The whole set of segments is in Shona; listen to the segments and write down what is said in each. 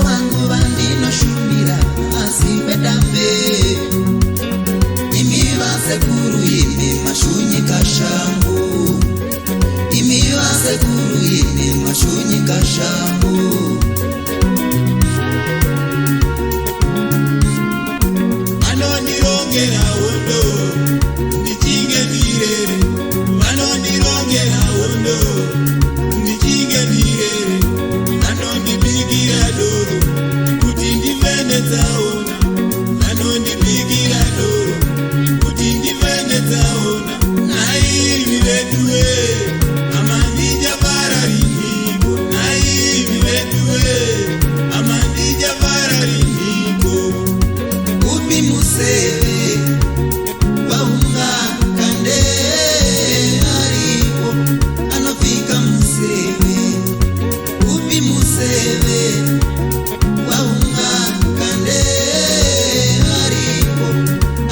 wangu bandino shumira asiwe dambe. Imiwa sekuru ime mashunyi kashambu. Imiwa sekuru ime mashunyi kashambu. Vanondirongera hondo ndichinge ndirere. Vanondirongera hondo ndichinge ndirere. Vanondibigira doro kuti ndifende dzaona. Vanondibigira doro kuti ndifende dzaona. Naivi veduwe amandija parariniko. Naivi veduwe amandija parariniko. Upi museve waunga kande haripo anofika museve. Upi museve waunga kande haripo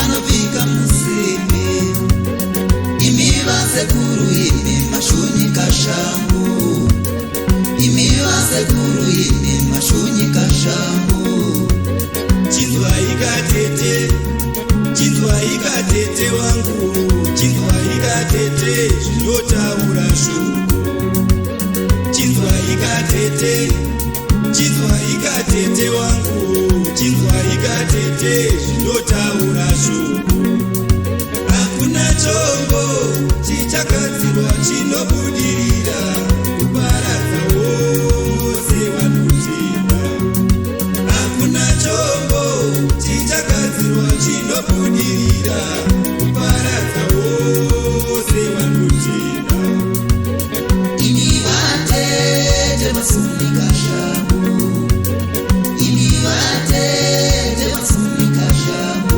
anofika museve. Imiwa sekuru ime mashunyi kashambu. Imiwa sekuru ime mashunyi kashambu. Chinzwa ikatete wangu. Chinzwa ikatete zvinotaura shoko. Chinzwa ikatete wangu. Chinzwa ikatete zvinotaura shoko. Hakuna chombo chichagadzirwa chinobudirira kuparadza wose vanotenda. Hakuna chombo chichagadzirwa chinobudirira kuparadza wose vanotenda. Imiwa tete masuni kashambu. Imiwa tete masuni kashambu.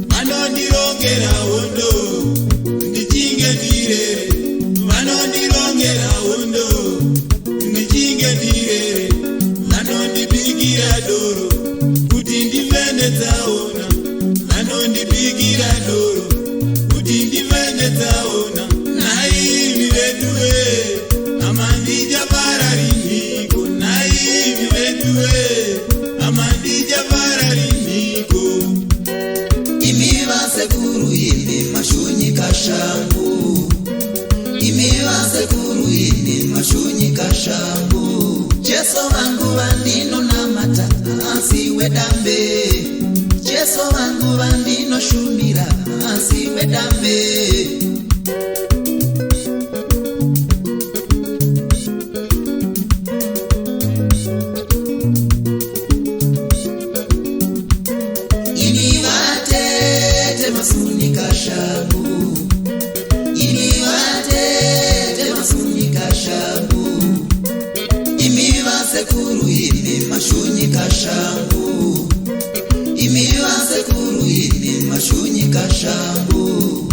Vanondirongera hondo ndichinge ndirere. Vanondirongera hondo ndichinge ndirere. Vanondibigira doro kuti ndifende dzaona. Vanondibigira doro kuti ndifende dzaona. Naivi veduwe amandija parariniko. Naivi veduwe amandija parariniko. Imiwa sekuru ime mashunyi kashambu. Imiwa sekuru ime mashunyi kashambu. Jesu wangu bandino namata asiwe dambe. Jesu wangu bandino shumira asiwe dambe. Imiwa tete masuni kashambu. Imiwa tete masuni kashambu. Imiwa sekuru ime mashunyi kashambu. Imiwa sekuru ime mashunyi kashambu.